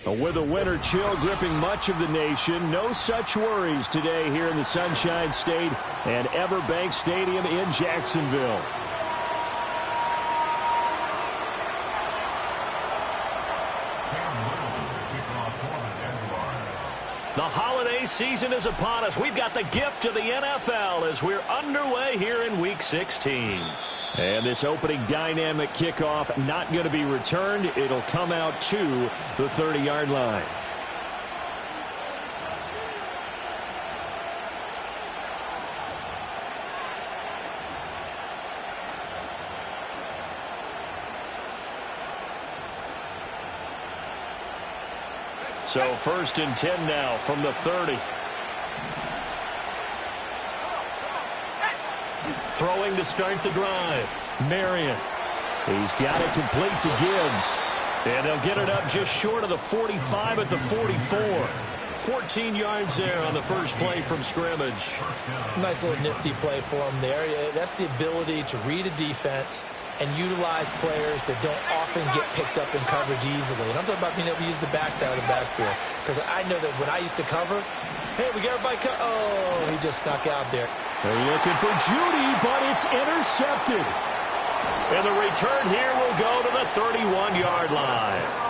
With a winter chill gripping much of the nation, no such worries today here in the Sunshine State and Everbank Stadium in Jacksonville. The holiday season is upon us. We've got the gift of the NFL as we're underway here in Week 16. And this opening dynamic kickoff not going to be returned. It'll come out to the 30-yard line. So 1st and 10 now from the 30. Throwing to start the drive. Marion. He's got it complete to Gibbs. And they'll get it up just short of the 45 at the 44. 14 yards there on the first play from scrimmage. Nice little nifty play for him there. That's the ability to read a defense and utilize players that don't often get picked up in coverage easily. And I'm talking about being able to use the backside of the backfield. Because I know that when I used to cover, hey, we got everybody oh, he just snuck out there. They're looking for Judy, but it's intercepted. And the return here will go to the 31-yard line.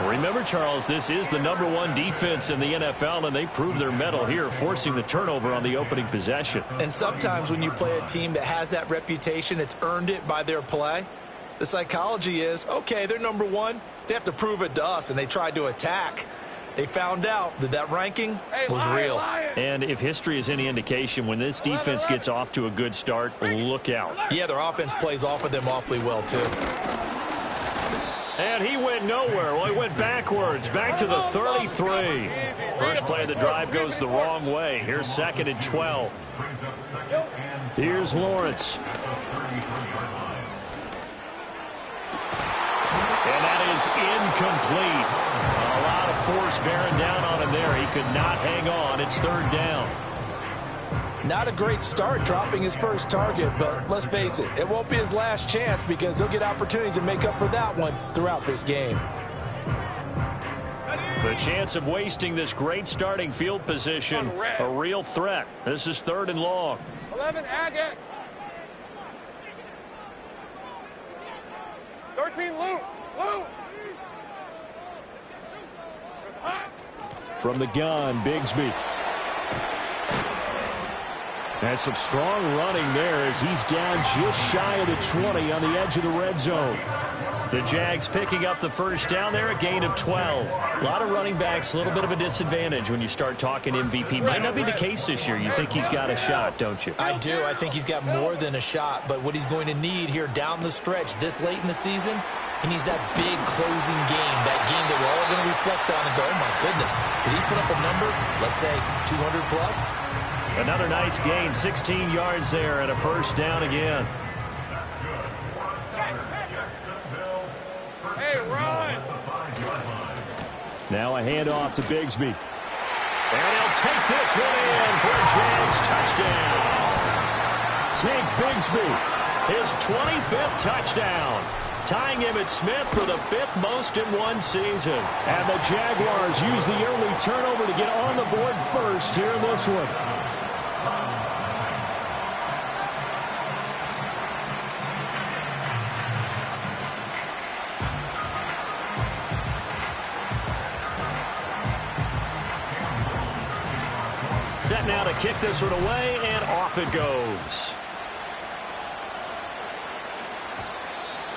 Remember, Charles, this is the #1 defense in the NFL, and they proved their mettle here, forcing the turnover on the opening possession. And sometimes when you play a team that has that reputation, that's earned it by their play, the psychology is, okay, they're #1. They have to prove it to us, and they tried to attack. They found out that that ranking was real. And if history is any indication, when this defense gets off to a good start, look out. Yeah, their offense plays off of them awfully well, too. And he went nowhere. Well, he went backwards, back to the 33. First play of the drive goes the wrong way. Here's 2nd and 12. Here's Lawrence. And that is incomplete. A lot of force bearing down on him there. He could not hang on. It's 3rd down. Not a great start dropping his first target, but let's face it, it won't be his last chance because he'll get opportunities to make up for that one throughout this game. The chance of wasting this great starting field position, a real threat. This is 3rd and long. 11, Agate. 13, Luke. From the gun, Bigsby. And some strong running there as he's down just shy of the 20 on the edge of the red zone. The Jags picking up the first down there, a gain of 12. A lot of running backs, a little bit of a disadvantage when you start talking MVP. Might not be the case this year. You think he's got a shot, don't you? I do. I think he's got more than a shot. But what he's going to need here down the stretch this late in the season, he needs that big closing game, that game that we're all going to reflect on and go, oh, my goodness, did he put up a number, let's say 200 plus? Another nice gain, 16 yards there and a first down again. Now a handoff to Bigsby. And he'll take this one in for a Jags touchdown. Tank Bigsby, his 25th touchdown, tying Emmitt Smith for the 5th most in one season. And the Jaguars use the early turnover to get on the board first here in this one. Set now to kick this one away, and off it goes.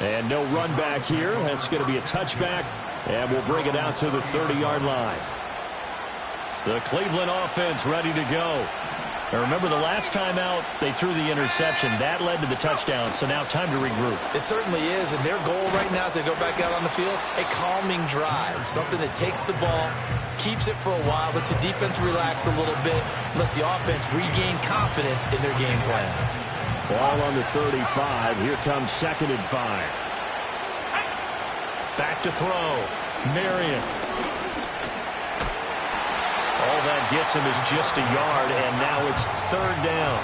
And no run back here. That's going to be a touchback, and we'll bring it out to the 30-yard line. The Cleveland offense ready to go. Now remember, the last time out, they threw the interception. That led to the touchdown, so now time to regroup. It certainly is, and their goal right now as they go back out on the field, a calming drive, something that takes the ball, keeps it for a while, lets the defense relax a little bit, lets the offense regain confidence in their game plan. Ball on the 35. Here comes 2nd and 5. Back to throw. Marion. All that gets him is just a yard, and now it's 3rd down.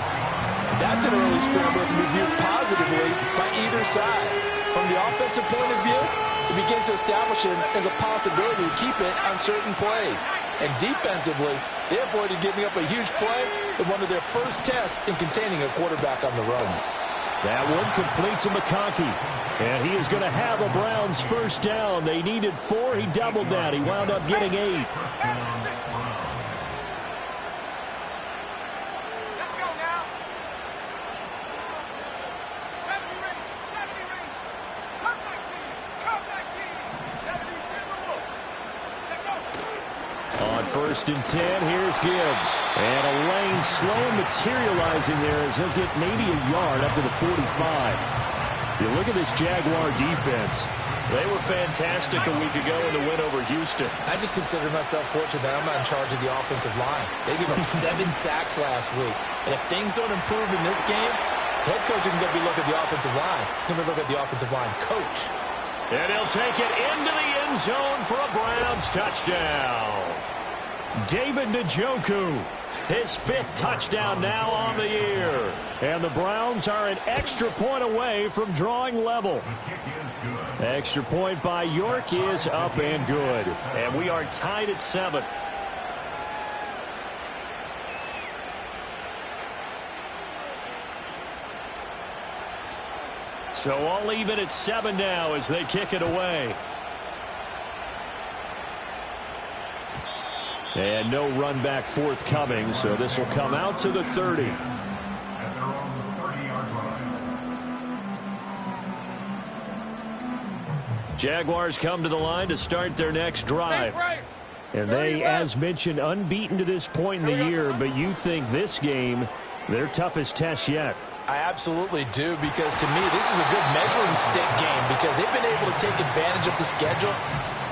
That's an early scramble to be viewed positively by either side. From the offensive point of view, it begins to establish it as a possibility to keep it on certain plays. And defensively, they avoided giving up a huge play in one of their first tests in containing a quarterback on the run. That one complete to McConkey. And he is going to have a Browns first down. They needed 4. He doubled that. He wound up getting 8. On 1st and 10, here's Gibbs. And a lane slow materializing there as he'll get maybe a yard up to the 45. You look at this Jaguar defense. They were fantastic a week ago in the win over Houston. I just consider myself fortunate that I'm not in charge of the offensive line. They gave up 7 sacks last week. And if things don't improve in this game, head coach isn't going to be looking at the offensive line. He's going to look at the offensive line coach. And he'll take it into the end zone for a Browns touchdown. David Njoku, his 5th touchdown now on the year. And the Browns are an extra point away from drawing level. Extra point by York is up and good. And we are tied at 7. So all even at 7 now as they kick it away. And no run back forthcoming, so this will come out to the 30. Jaguars come to the line to start their next drive. And they, as mentioned, unbeaten to this point in the year, but you think this game, their toughest test yet. I absolutely do, because to me, this is a good measuring stick game because they've been able to take advantage of the schedule.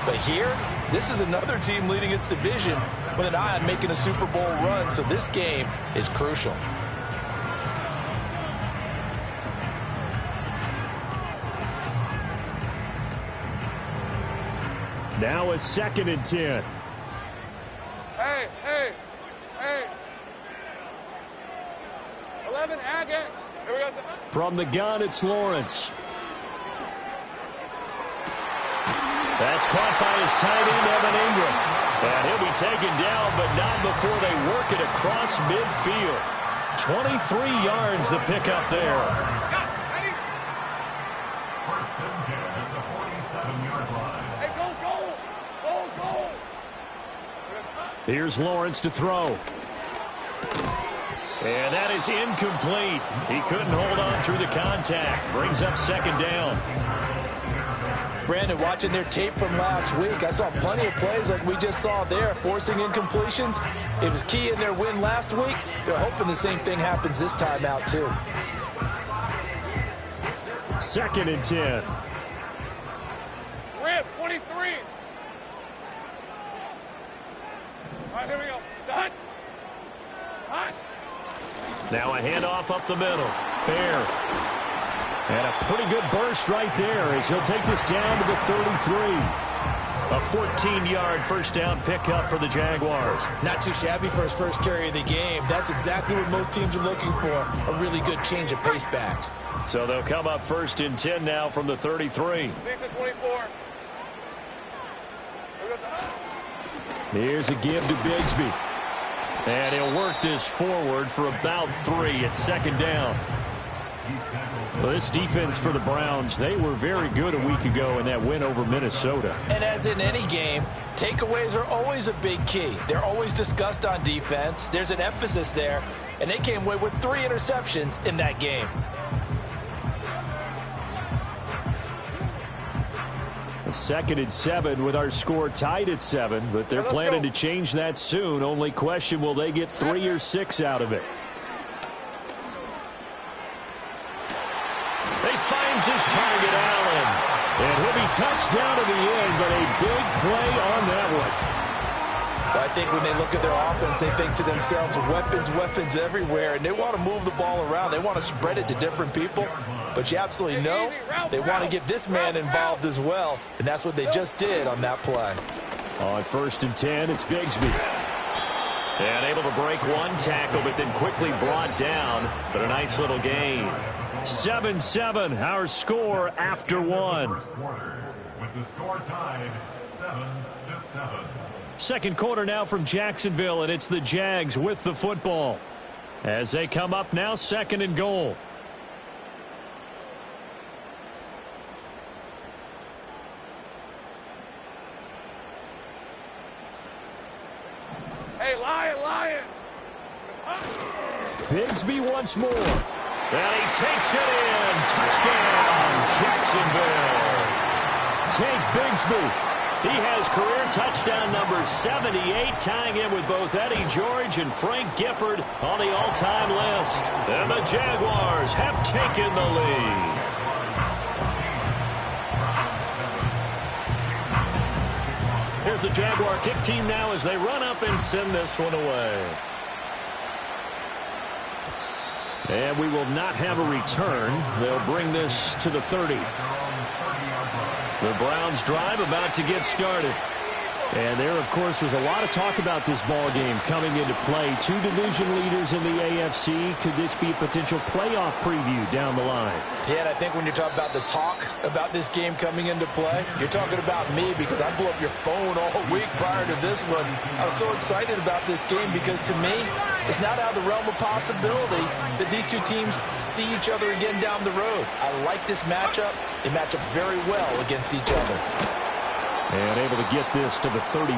But here, this is another team leading its division with an eye on making a Super Bowl run, so this game is crucial. Now a 2nd and 10. Hey. 11, add it. Here we go. From the gun, it's Lawrence. That's caught by his tight end, Evan Ingram. And he'll be taken down, but not before they work it across midfield. 23 yards the pickup there. Hey, go. Here's Lawrence to throw. And that is incomplete. He couldn't hold on through the contact. Brings up second down. Brandon, watching their tape from last week, I saw plenty of plays like we just saw there, forcing incompletions. It was key in their win last week. They're hoping the same thing happens this time out, too. 2nd and 10. Rip, 23. All right, here we go. Done. Done. Now a handoff up the middle. Bear. And a pretty good burst right there as he'll take this down to the 33. A 14-yard first down pickup for the Jaguars. Not too shabby for his first carry of the game. That's exactly what most teams are looking for, a really good change of pace back. So they'll come up 1st and 10 now from the 33. Decent 24. Here's a give to Bigsby. And he'll work this forward for about 3 at 2nd down. Well, this defense for the Browns, they were very good a week ago in that win over Minnesota. And as in any game, takeaways are always a big key. They're always discussed on defense. There's an emphasis there, and they came away with 3 interceptions in that game. A 2nd and 7 with our score tied at 7, but they're planning to change that soon. Only question, will they get 3 or 6 out of it? He finds his target, Allen. And he'll be touched down to the end, but a big play on that one. Well, I think when they look at their offense, they think to themselves, weapons, weapons everywhere, and they want to move the ball around. They want to spread it to different people. But you absolutely know they want to get this man involved as well, and that's what they just did on that play. On 1st and 10, it's Bigsby. And able to break one tackle, but then quickly brought down. But a nice little gain. 7-7, our score after 1. With the score tied 7-7. Second quarter now from Jacksonville, and it's the Jags with the football. As they come up now, 2nd and goal. Hey, Lion. Bigsby once more. And he takes it in. Touchdown, Jacksonville. Take Bigsby. He has career touchdown number 78, tying in with both Eddie George and Frank Gifford on the all-time list. And the Jaguars have taken the lead. Here's the Jaguar kick team now as they run up and send this one away. And we will not have a return. They'll bring this to the 30. The Browns drive about to get started. And there, of course, was a lot of talk about this ball game coming into play. 2 division leaders in the AFC. Could this be a potential playoff preview down the line? Yeah, and I think when you're talking about the talk about this game coming into play, you're talking about me because I blew up your phone all week prior to this one. I was so excited about this game because, to me, it's not out of the realm of possibility that these two teams see each other again down the road. I like this matchup. They match up very well against each other. And able to get this to the 31.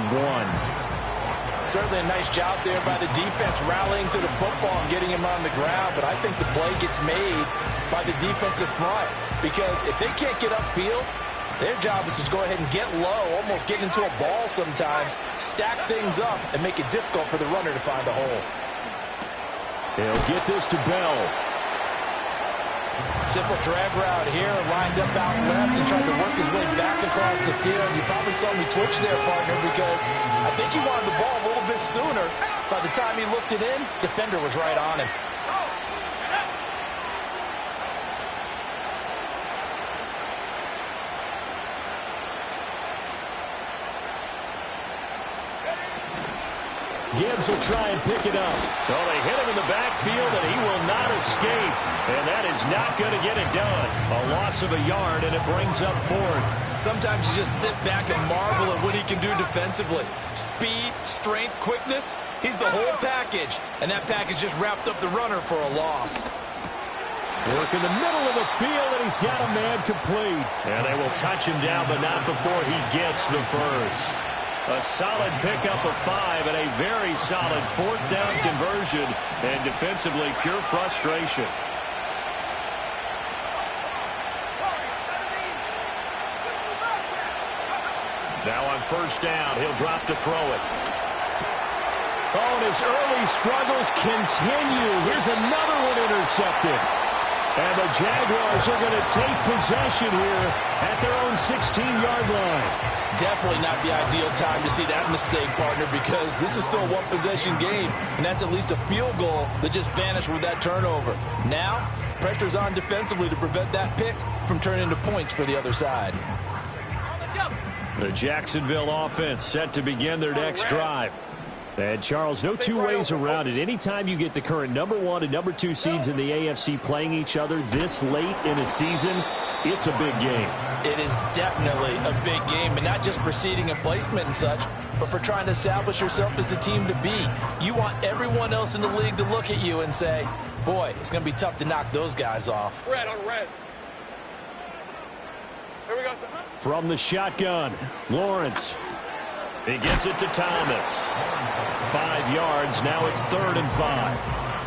Certainly a nice job there by the defense rallying to the football and getting him on the ground, but I think the play gets made by the defensive front because if they can't get upfield, their job is to go ahead and get low, almost get into a ball sometimes, stack things up, and make it difficult for the runner to find a hole. He'll get this to Bell. Simple drag route here, lined up out left and tried to work his way back across the field. You probably saw me twitch there, partner, because I think he wanted the ball a little bit sooner. By the time he looked it in, defender was right on him. Gibbs will try and pick it up. Well, they hit him in the backfield, and he will not escape. And that is not going to get it done. A loss of a yard, and it brings up 4th. Sometimes you just sit back and marvel at what he can do defensively. Speed, strength, quickness, he's the whole package. And that package just wrapped up the runner for a loss. Work in the middle of the field, and he's got a man complete. And they will touch him down, but not before he gets the first. A solid pickup of 5 and a very solid fourth down conversion. And defensively, pure frustration. Now on first down, he'll drop to throw it. Oh, and his early struggles continue. Here's another one intercepted. And the Jaguars are going to take possession here at their own 16-yard line. Definitely not the ideal time to see that mistake, partner, because this is still a one-possession game, and that's at least a field goal that just vanished with that turnover. Now, pressure's on defensively to prevent that pick from turning into points for the other side. The Jacksonville offense set to begin their next drive. And, Charles, no two ways around it. Anytime you get the current number 1 and number 2 seeds in the AFC playing each other this late in a season, it's a big game. It is definitely a big game, and not just for seeding and placement and such, but for trying to establish yourself as the team to beat. You want everyone else in the league to look at you and say, boy, it's going to be tough to knock those guys off. Red on red. Here we go. From the shotgun, Lawrence. He gets it to Thomas. 5 yards. Now it's 3rd and 5.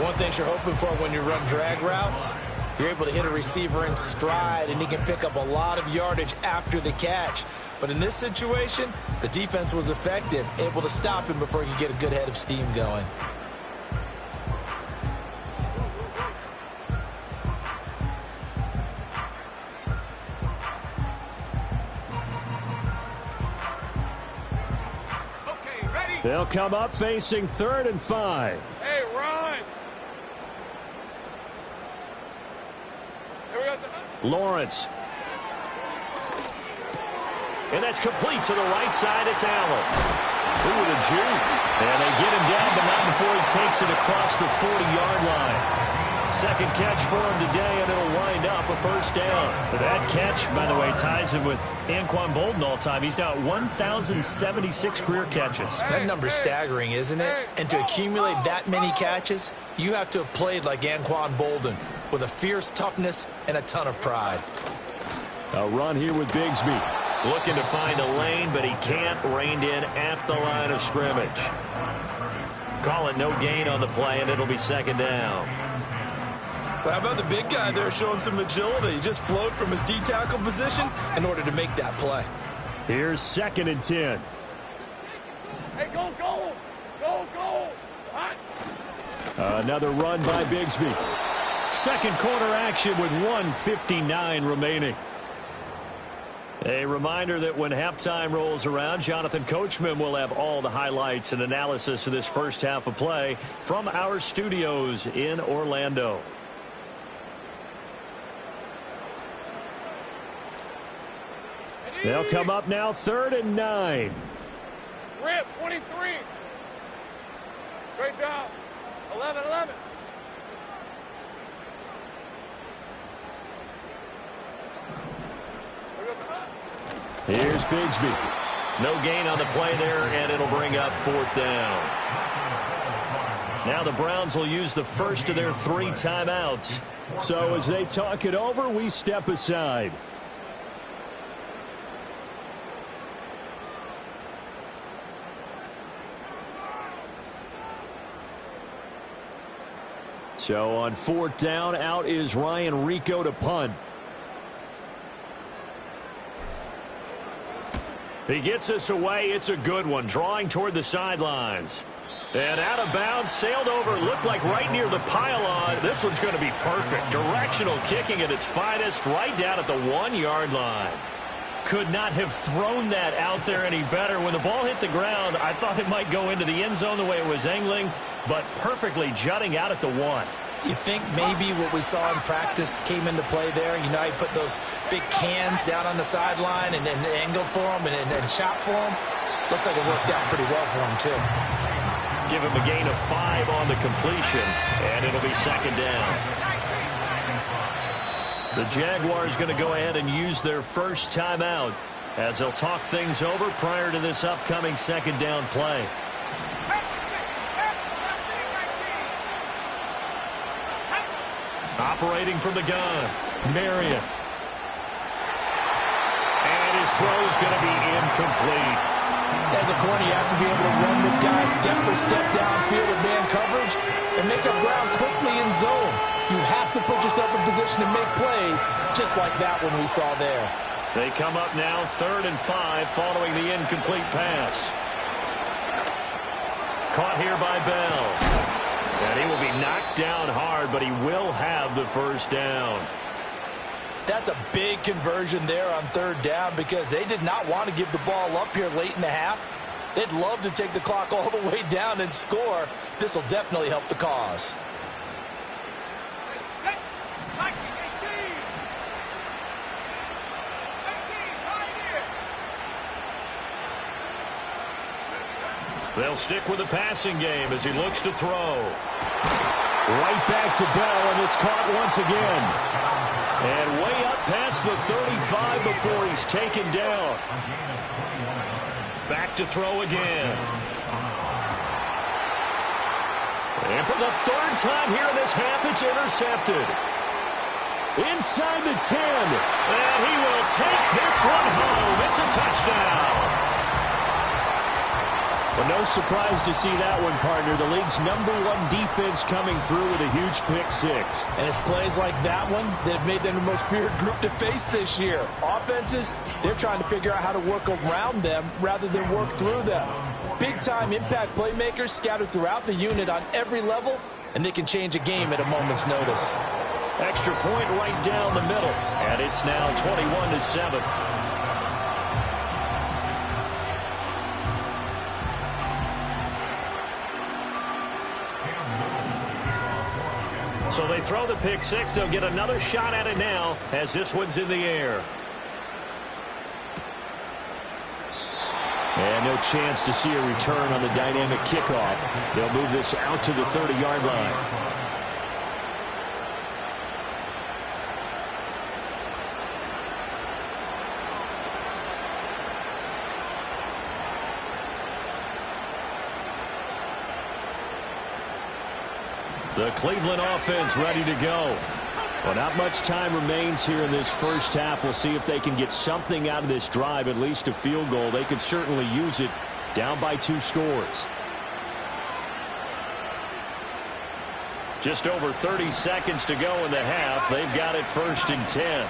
One thing you're hoping for when you run drag routes, you're able to hit a receiver in stride, and he can pick up a lot of yardage after the catch. But in this situation, the defense was effective, able to stop him before he could get a good head of steam going. They'll come up facing 3rd and 5. Hey, run! Here we go. Lawrence. And that's complete to the right side. It's Allen. Ooh, the juke. And they get him down, but not before he takes it across the 40-yard line. Second catch for him today, and it'll wind up a first down. That catch, by the way, ties him with Anquan Bolden all-time. He's now 1,076 career catches. That number's staggering, isn't it? And to accumulate that many catches, you have to have played like Anquan Bolden, with a fierce toughness and a ton of pride. A run here with Bigsby. Looking to find a lane, but he can't. Reined in at the line of scrimmage. Call it no gain on the play, and it'll be second down. Well, how about the big guy there showing some agility? He just flowed from his D-tackle position in order to make that play. Here's 2nd and 10. Hey, go, go! Go, go! It's hot. Another run by Bigsby. Second quarter action with 1:59 remaining. A reminder that when halftime rolls around, Jonathan Coachman will have all the highlights and analysis of this first half of play from our studios in Orlando. They'll come up now 3rd and 9. Rip, 23. Great job. 11-11. Here's Bigsby. No gain on the play there, and it'll bring up 4th down. Now the Browns will use the first of their 3 timeouts. So as they talk it over, we step aside. So on 4th down, out is Ryan Rico to punt. He gets us away. It's a good one, drawing toward the sidelines. And out of bounds, sailed over, looked like right near the pylon. This one's going to be perfect. Directional kicking at its finest, right down at the 1-yard line. Could not have thrown that out there any better. When the ball hit the ground, I thought it might go into the end zone the way it was angling, but perfectly jutting out at the 1. You think maybe what we saw in practice came into play there? You know, he put those big cans down on the sideline and angled for him and shot for him. Looks like it worked out pretty well for him, too. Give him a gain of 5 on the completion, and it'll be second down. The Jaguars going to go ahead and use their first timeout as they'll talk things over prior to this upcoming second down play. Operating from the gun, Marion. And his throw's going to be incomplete. As a corner, you have to be able to run with guys step for step downfield with man coverage and make up ground quickly in zone. You have to put yourself in position to make plays, just like that one we saw there. They come up now 3rd and 5 following the incomplete pass. Caught here by Bell. And he will be knocked down hard, but he will have the first down. That's a big conversion there on 3rd down because they did not want to give the ball up here late in the half. They'd love to take the clock all the way down and score. This will definitely help the cause. They'll stick with the passing game as he looks to throw. Right back to Bell, and it's caught once again. And way up past the 35 before he's taken down. Back to throw again. And for the 3rd time here in this half, it's intercepted. Inside the 10. And he will take this one home. It's a touchdown. Well, no surprise to see that one, partner. The league's #1 defense coming through with a huge pick-6. And it's plays like that one that have made them the most feared group to face this year. Offenses, they're trying to figure out how to work around them rather than work through them. Big-time impact playmakers scattered throughout the unit on every level, and they can change a game at a moment's notice. Extra point right down the middle, and it's now 21-7. So they throw the pick-6. They'll get another shot at it now as this one's in the air. And no chance to see a return on the dynamic kickoff. They'll move this out to the 30-yard line. The Cleveland offense ready to go. Well, not much time remains here in this first half. We'll see if they can get something out of this drive, at least a field goal. They could certainly use it down by 2 scores. Just over 30 seconds to go in the half. They've got it 1st and 10.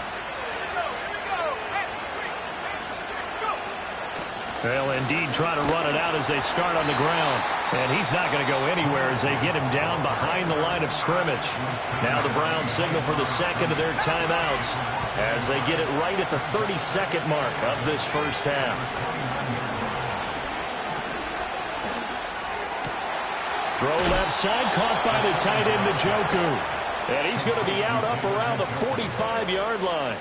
They'll indeed try to run it out as they start on the ground. And he's not going to go anywhere as they get him down behind the line of scrimmage. Now the Browns signal for the second of their timeouts as they get it right at the 30-second mark of this first half. Throw left side, caught by the tight end, Njoku. And he's going to be out up around the 45-yard line.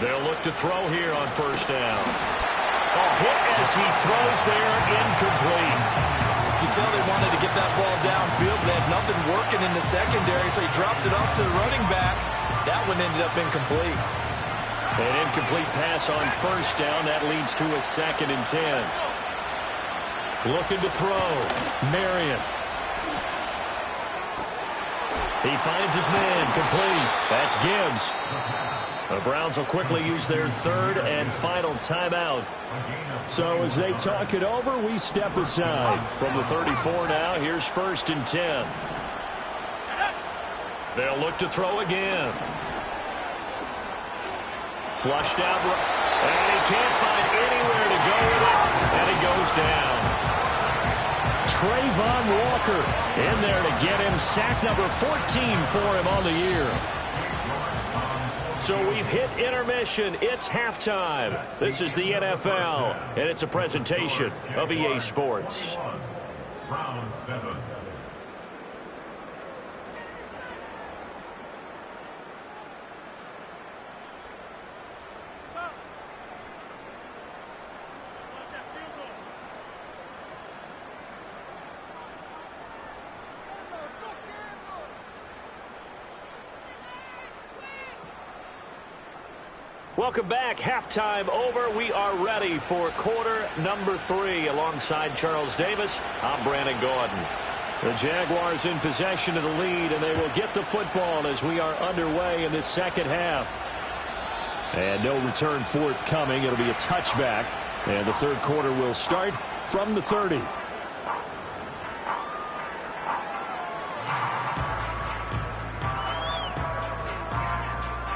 They'll look to throw here on 1st down. Hit as he throws there, incomplete. You can tell they wanted to get that ball downfield. They had nothing working in the secondary, so he dropped it off to the running back. That one ended up incomplete. An incomplete pass on 1st down. That leads to a 2nd and 10. Looking to throw. Marion. He finds his man. Complete. That's Gibbs. The Browns will quickly use their 3rd and final timeout. So as they talk it over, we step aside. From the 34 now, here's 1st and 10. They'll look to throw again. Flushed out, and he can't find anywhere to go with it, and he goes down. Trayvon Walker in there to get him sack number 14 for him on the year. So we've hit intermission. It's halftime. This is the NFL, and it's a presentation of EA Sports. Browns 7. Welcome back. Halftime over. We are ready for quarter number 3. Alongside Charles Davis, I'm Brandon Gordon. The Jaguars in possession of the lead, and they will get the football as we are underway in this second half. And no return forthcoming. It'll be a touchback. And the third quarter will start from the 30.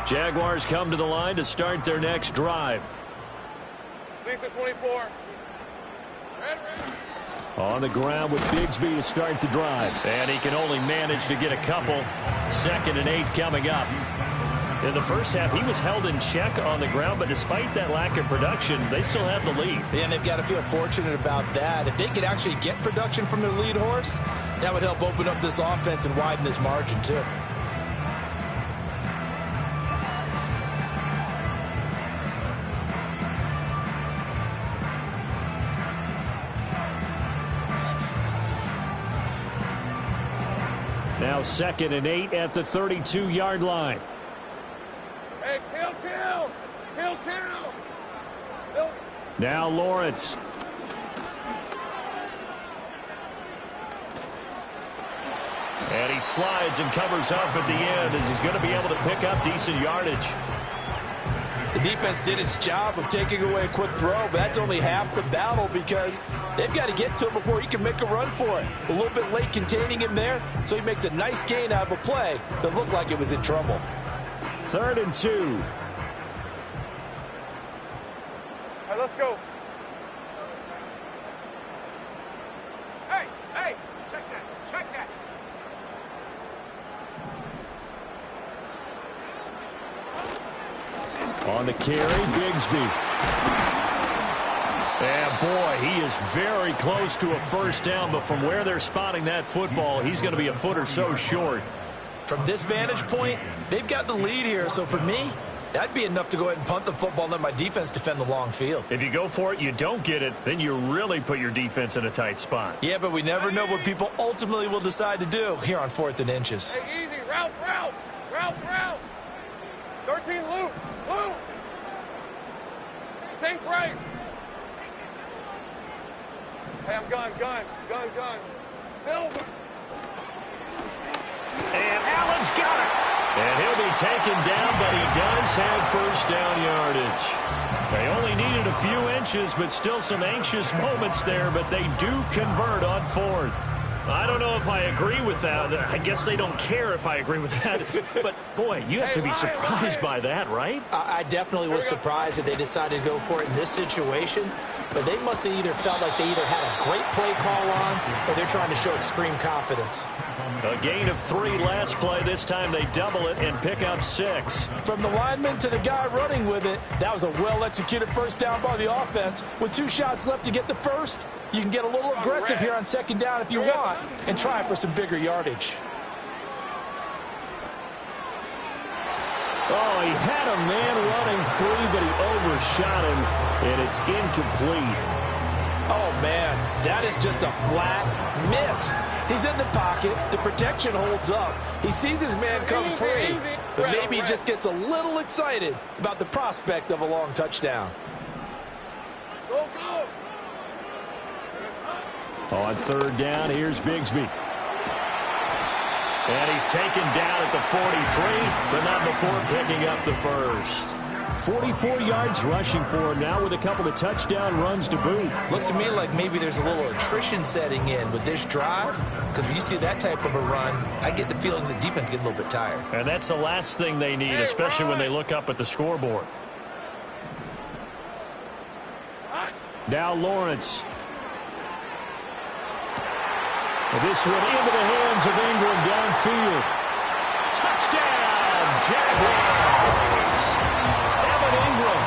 Jaguars come to the line to start their next drive. Lisa 24. Red. On the ground with Bigsby to start the drive. And he can only manage to get a couple. 2nd and 8 coming up. In the first half, he was held in check on the ground, but despite that lack of production, they still have the lead. And they've got to feel fortunate about that. If they could actually get production from their lead horse, that would help open up this offense and widen this margin, too. Now 2nd and 8 at the 32-yard line. Hey, kill. Now Lawrence. And he slides and covers up at the end as he's going to be able to pick up decent yardage. The defense did its job of taking away a quick throw, but that's only half the battle because they've got to get to him before he can make a run for it. A little bit late containing him there, so he makes a nice gain out of a play that looked like it was in trouble. 3rd and 2. All right, let's go. Hey, check that. On the carry, Bigsby. And boy, he is very close to a first down, but from where they're spotting that football, he's going to be a foot or so short. From this vantage point, they've got the lead here, so for me, that'd be enough to go ahead and punt the football and let my defense defend the long field. If you go for it, you don't get it, then you really put your defense in a tight spot. Yeah, but we never know what people ultimately will decide to do here on 4th and inches. Hey, easy. Route. 13, loop. Sink right. Hey, I'm gun. Silver. And Allen's got it. And he'll be taken down, but he does have first down yardage. They only needed a few inches, but still some anxious moments there, but they do convert on 4th. I don't know if I agree with that. I guess they don't care if I agree with that. But, boy, you have to be surprised by that, right? I definitely was surprised that they decided to go for it in this situation. But they must have either felt like they either had a great play call on or they're trying to show extreme confidence. A gain of 3 last play. This time they double it and pick up 6. From the lineman to the guy running with it, that was a well-executed first down by the offense. With 2 shots left to get the first, you can get a little aggressive here on 2nd down if you want and try for some bigger yardage. Oh, he had a man running free, but he overshot him, and it's incomplete. Oh, man, that is just a flat miss. He's in the pocket. The protection holds up. He sees his man come free, but maybe he just gets a little excited about the prospect of a long touchdown. Go. On 3rd down, here's Bigsby. And he's taken down at the 43, but not before picking up the first. 44 yards rushing for him now with a couple of touchdown runs to boot. Looks to me like maybe there's a little attrition setting in with this drive, because when you see that type of a run, I get the feeling the defense getting a little bit tired. And that's the last thing they need, especially when they look up at the scoreboard. Now Lawrence. This one into the hands of Ingram downfield. Touchdown, Jaguars! Evan Ingram,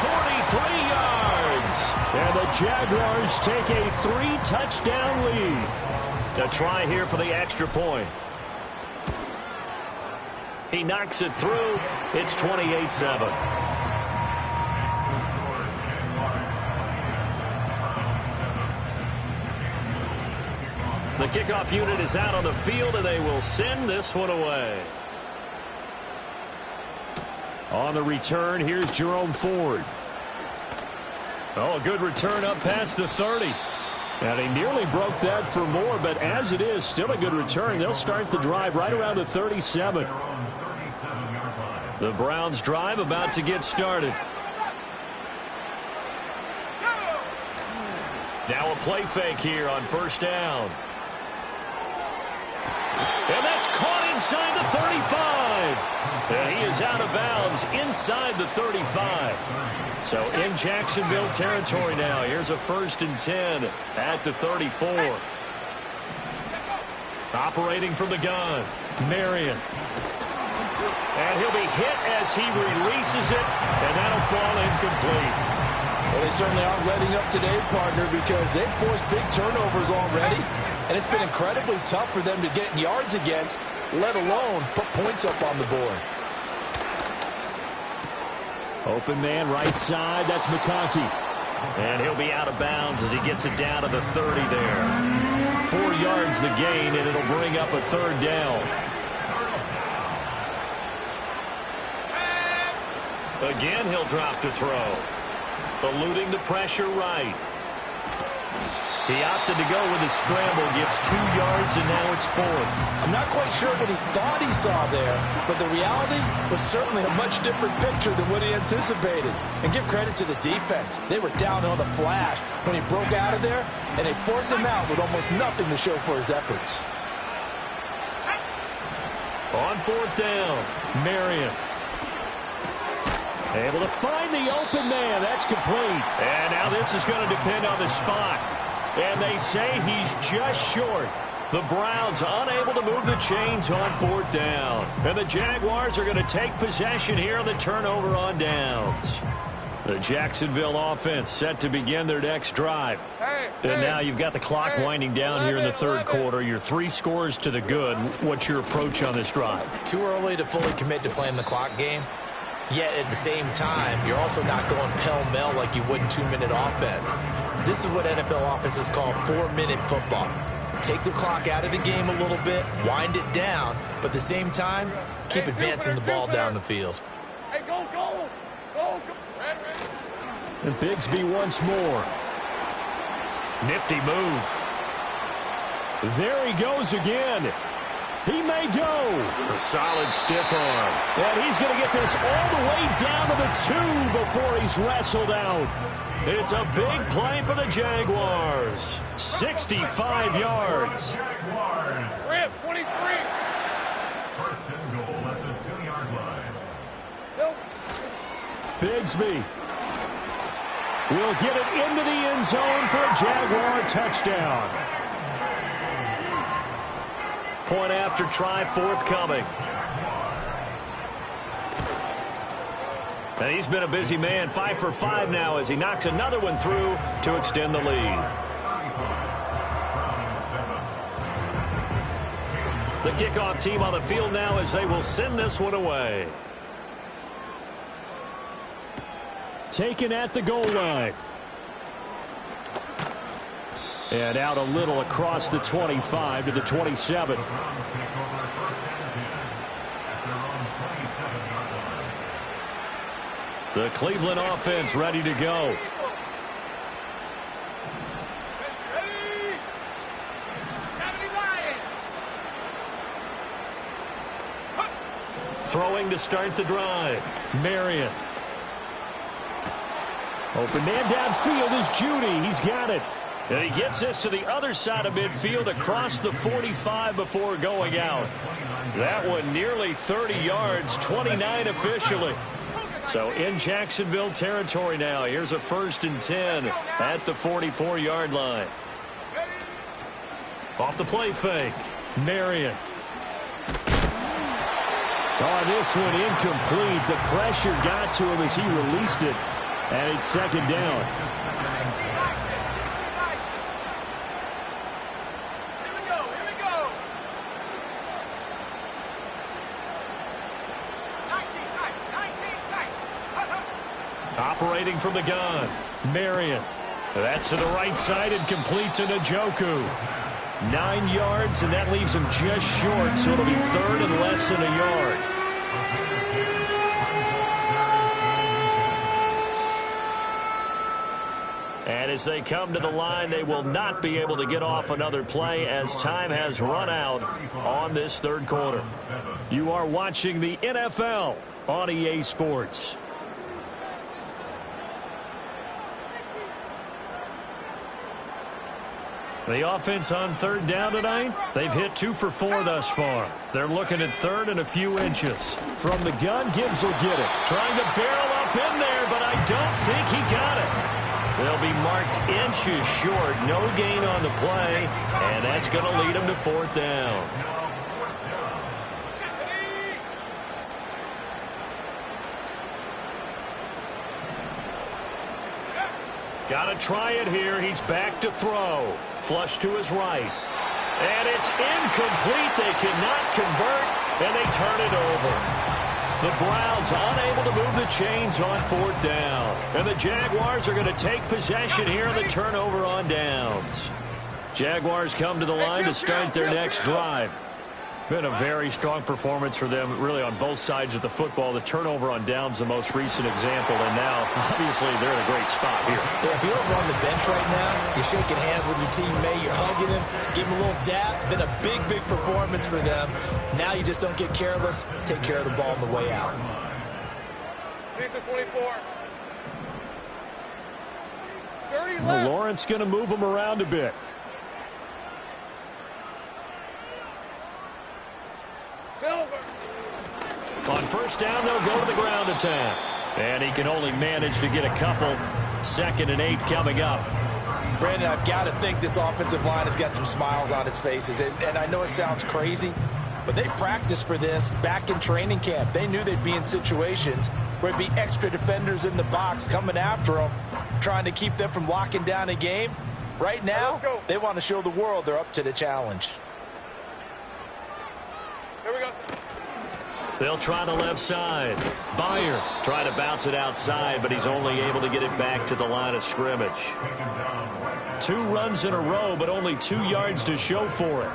43 yards. And the Jaguars take a 3-touchdown lead. A try here for the extra point. He knocks it through. It's 28-7. The kickoff unit is out on the field, and they will send this one away. On the return, here's Jerome Ford. Oh, a good return up past the 30. And he nearly broke that for more, but as it is, still a good return. They'll start the drive right around the 37. The Browns drive about to get started. Now a play fake here on first down. And that's caught inside the 35. And he is out of bounds inside the 35. So in Jacksonville territory now. Here's a 1st and 10 at the 34. Operating from the gun, Marion. And he'll be hit as he releases it, and that'll fall incomplete. Well, they certainly aren't letting up today, partner, because they've forced big turnovers already, and it's been incredibly tough for them to get yards against, let alone put points up on the board. Open man right side, that's McConkey. And he'll be out of bounds as he gets it down to the 30 there. 4 yards the gain, and it'll bring up a 3rd down. Again, he'll drop to throw. Eluding the pressure right. He opted to go with a scramble, gets 2 yards, and now it's 4th. I'm not quite sure what he thought he saw there, but the reality was certainly a much different picture than what he anticipated. And give credit to the defense. They were down on the flash when he broke out of there, and they forced him out with almost nothing to show for his efforts. On 4th down, Marion. Able to find the open man. That's complete. And now this is going to depend on the spot. And they say he's just short. The Browns unable to move the chains on 4th down. And the Jaguars are going to take possession here on the turnover on downs. The Jacksonville offense set to begin their next drive. And now you've got the clock winding down here in the 3rd quarter. You're 3 scores to the good. What's your approach on this drive? Too early to fully commit to playing the clock game. Yet at the same time, you're also not going pell-mell like you would in 2-minute offense. This is what NFL offenses call 4-minute football. Take the clock out of the game a little bit, wind it down, but at the same time, keep advancing the ball down the field. Hey, go, go, go. And Bigsby once more. Nifty move. There he goes again. He may go. A solid stiff arm. And he's going to get this all the way down to the 2 before he's wrestled out. It's a big play for the Jaguars. 65 yards. Rip, 23. 1st and goal at the 2-yard line. Bigsby will get it into the end zone for a Jaguar touchdown. Point after try forthcoming. And he's been a busy man, 5 for 5 now as he knocks another one through to extend the lead. The kickoff team on the field now as they will send this one away. Taken at the goal line. And out a little across the 25 to the 27. The Cleveland offense ready to go. Throwing to start the drive. Marion. Open man downfield is Judy. He's got it. And he gets this to the other side of midfield across the 45 before going out. That one nearly 30 yards, 29 officially. So in Jacksonville territory now. Here's a 1st and 10 at the 44-yard line. Off the play fake. Marion. Oh, this one incomplete. The pressure got to him as he released it. And it's 2nd down. Operating from the gun, Marion. That's to the right side and complete to Njoku. 9 yards, and that leaves him just short, so it'll be 3rd and less than a yard. And as they come to the line, they will not be able to get off another play as time has run out on this 3rd quarter. You are watching the NFL on EA Sports. The offense on third down tonight, they've hit 2 for 4 thus far. They're looking at third and a few inches. From the gun, Gibbs will get it. Trying to barrel up in there, but I don't think he got it. They'll be marked inches short. No gain on the play, and that's going to lead them to fourth down. Got to try it here. He's back to throw. Flush to his right. And it's incomplete. They cannot convert, and they turn it over. The Browns unable to move the chains on fourth down. And the Jaguars are going to take possession here on the turnover on downs. Jaguars come to the line to start their next drive. Been a very strong performance for them, really, on both sides of the football. The turnover on downs, the most recent example, and now, obviously, they're in a great spot here. Yeah, if you're over on the bench right now, you're shaking hands with your teammate, you're hugging him, give him a little dap. Been a big, big performance for them. Now you just don't get careless. Take care of the ball on the way out. Piece of 24. 30 left. Well, Lawrence going to move him around a bit. Silver. On first down, they'll go to the ground attack. And he can only manage to get a couple. 2nd and 8 coming up. Brandon, I've got to think this offensive line has got some smiles on its faces. And I know it sounds crazy, but they practiced for this back in training camp. They knew they'd be in situations where it'd be extra defenders in the box coming after them, trying to keep them from locking down a game. Right now, they want to show the world they're up to the challenge. Here we go. They'll try the left side. Byer trying to bounce it outside, but he's only able to get it back to the line of scrimmage. 2 runs in a row, but only 2 yards to show for it.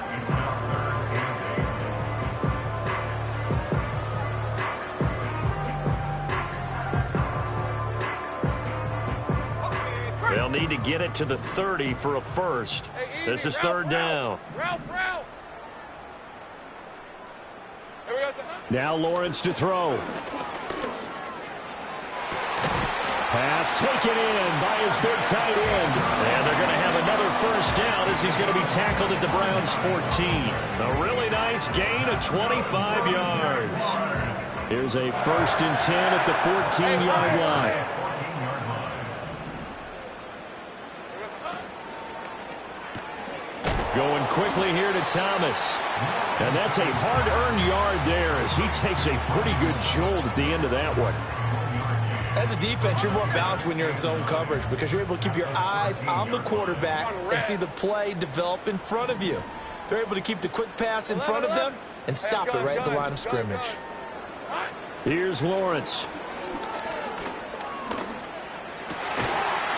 They'll need to get it to the 30 for a first. This is third down. Ralph. Here we go, sir. Now Lawrence to throw. Pass taken in by his big tight end. And they're going to have another first down as he's going to be tackled at the Browns' 14. A really nice gain of 25 yards. Here's a 1st and 10 at the 14-yard line. Going quickly here to Thomas. And that's a hard-earned yard there as he takes a pretty good jolt at the end of that one. As a defense, you're more balanced when you're in zone coverage because you're able to keep your eyes on the quarterback and see the play develop in front of you. They're able to keep the quick pass in front of them and stop it right at the line of scrimmage. Here's Lawrence.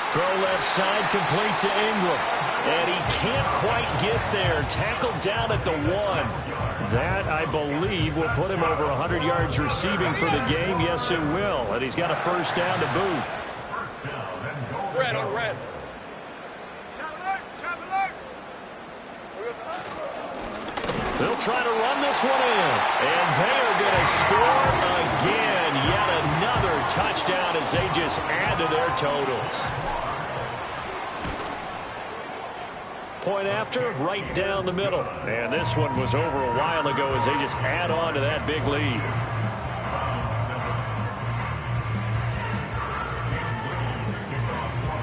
Throw left side, complete to Ingram. And he can't quite get there. Tackled down at the 1. That, I believe, will put him over 100 yards receiving for the game. Yes, it will. And he's got a first down to boot. Red on red. They'll try to run this one in. And they are going to score again. Yet another touchdown as they just add to their totals. Point after, right down the middle. And this one was over a while ago as they just add on to that big lead.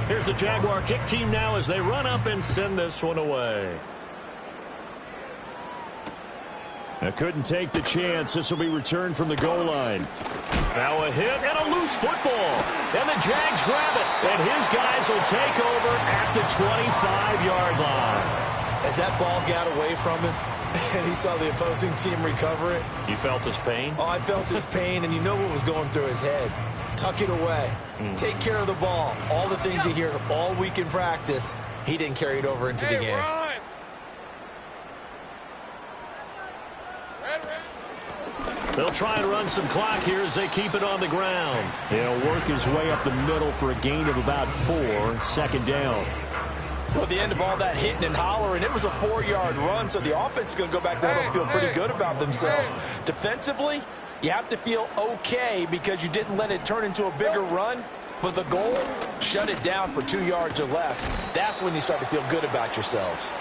Here's the Jaguar kick team now as they run up and send this one away. I couldn't take the chance. This will be returned from the goal line. Now a hit and a loose football. And the Jags grab it. And his guys will take over at the 25-yard line. As that ball got away from him and he saw the opposing team recover it. You felt his pain? Oh, I felt his pain, and you know what was going through his head. Tuck it away. Take care of the ball. All the things he hears all week in practice, he didn't carry it over into the game. Run. They'll try and run some clock here as they keep it on the ground. He'll work his way up the middle for a gain of about 4. 2nd down. Well, at the end of all that hitting and hollering, it was a 4-yard run, so the offense is going to go back there and feel pretty good about themselves. Defensively, you have to feel okay because you didn't let it turn into a bigger run, but the goal, shut it down for 2 yards or less. That's when you start to feel good about yourselves.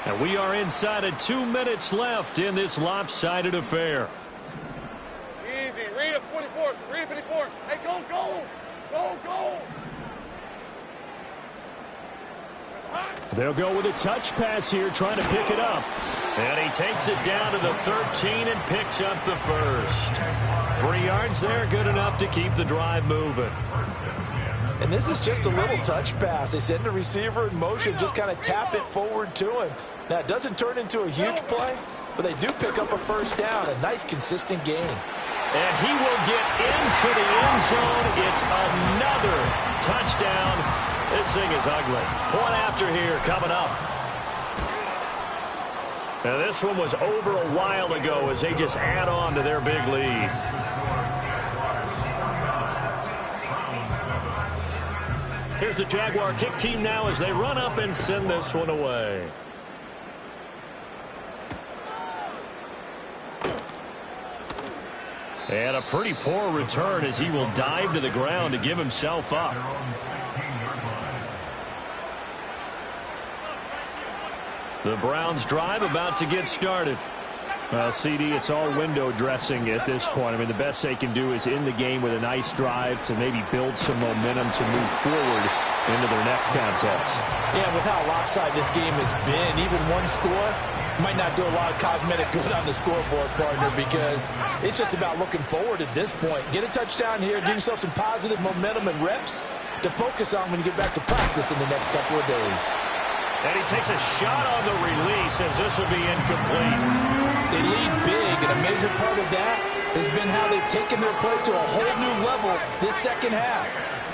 And we are inside of 2 minutes left in this lopsided affair. Easy. Read it, 44. Read it, 54. Hey, go, go. Go, go. They'll go with a touch pass here, trying to pick it up. And he takes it down to the 13 and picks up the first. 3 yards there, good enough to keep the drive moving. And this is just a little touch pass. They send the receiver in motion, just kind of tap it forward to him. Now, it doesn't turn into a huge play, but they do pick up a first down, a nice, consistent gain. And he will get into the end zone. It's another touchdown. This thing is ugly. Point after here coming up. Now, this one was over a while ago as they just add on to their big lead. Here's the Jaguar kick team now as they run up and send this one away. And a pretty poor return as he will dive to the ground to give himself up. The Browns drive about to get started. Well, CD, it's all window dressing at this point. I mean, the best they can do is end the game with a nice drive to maybe build some momentum to move forward into their next contest. Yeah, with how lopsided this game has been, even one score might not do a lot of cosmetic good on the scoreboard, partner, because it's just about looking forward at this point. Get a touchdown here, give yourself some positive momentum and reps to focus on when you get back to practice in the next couple of days. And he takes a shot on the release as this will be incomplete. They lead big, and a major part of that has been how they've taken their play to a whole new level this second half.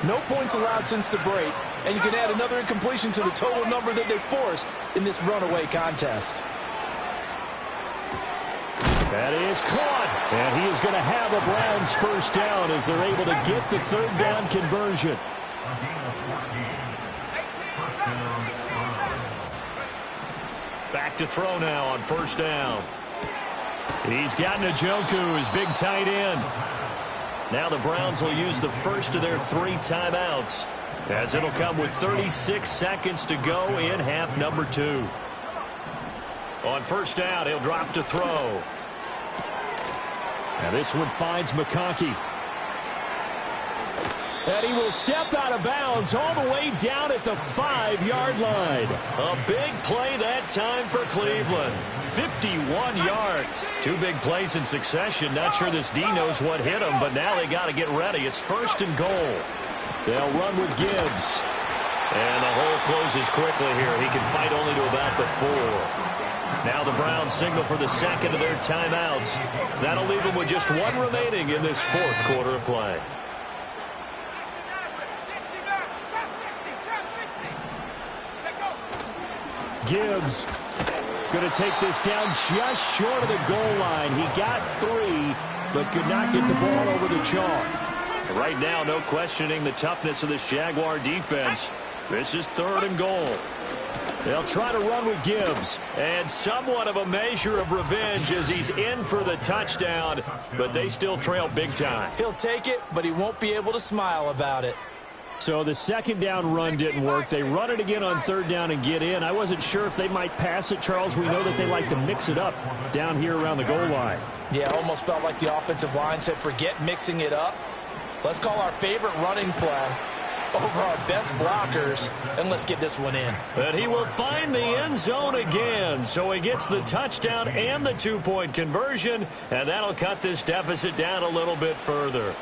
No points allowed since the break, and you can add another incompletion to the total number that they've forced in this runaway contest. That is caught, and he is going to have a Browns first down as they're able to get the third down conversion. Back to throw now on first down. He's got Njoku, his big tight end. Now the Browns will use the first of their 3 timeouts as it'll come with 36 seconds to go in half number 2. On first down, he'll drop to throw. Now this one finds McConkey. And he will step out of bounds all the way down at the 5-yard line. A big play that time for Cleveland. 51 yards. 2 big plays in succession. Not sure this D knows what hit him, but now they got to get ready. It's first and goal. They'll run with Gibbs. And the hole closes quickly here. He can fight only to about the 4. Now the Browns signal for the second of their timeouts. That'll leave them with just 1 remaining in this 4th quarter of play. Gibbs going to take this down just short of the goal line. He got 3, but could not get the ball over the chalk. Right now, no questioning the toughness of this Jaguar defense. This is 3rd and goal. They'll try to run with Gibbs. And somewhat of a measure of revenge as he's in for the touchdown, but they still trail big time. He'll take it, but he won't be able to smile about it. So the second down run didn't work. They run it again on 3rd down and get in. I wasn't sure if they might pass it, Charles. We know that they like to mix it up down here around the goal line. Yeah, almost felt like the offensive line said, forget mixing it up. Let's call our favorite running play over our best blockers, and let's get this one in. And he will find the end zone again. So he gets the touchdown and the 2-point conversion, and that'll cut this deficit down a little bit further.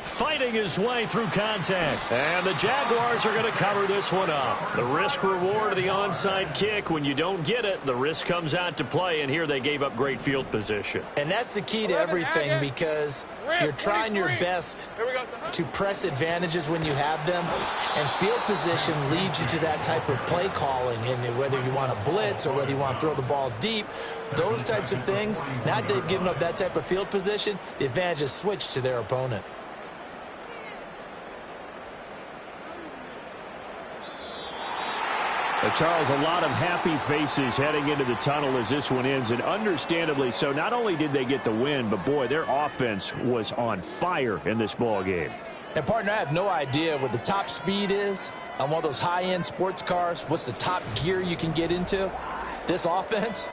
Fighting his way through contact. And the Jaguars are going to cover this one up. The risk reward of the onside kick. When you don't get it, the risk comes out to play, and here they gave up great field position. And that's the key to everything, because you're trying your best to press advantages when you have them, and field position leads you to that type of play calling. And whether you want to blitz or whether you want to throw the ball deep, those types of things, now they've given up that type of field position, the advantage is switched to their opponent. Charles, a lot of happy faces heading into the tunnel as this one ends, and understandably so. Not only did they get the win, but, boy, their offense was on fire in this ball game. And, partner, I have no idea what the top speed is on one of those high-end sports cars. What's the top gear you can get into? This offense,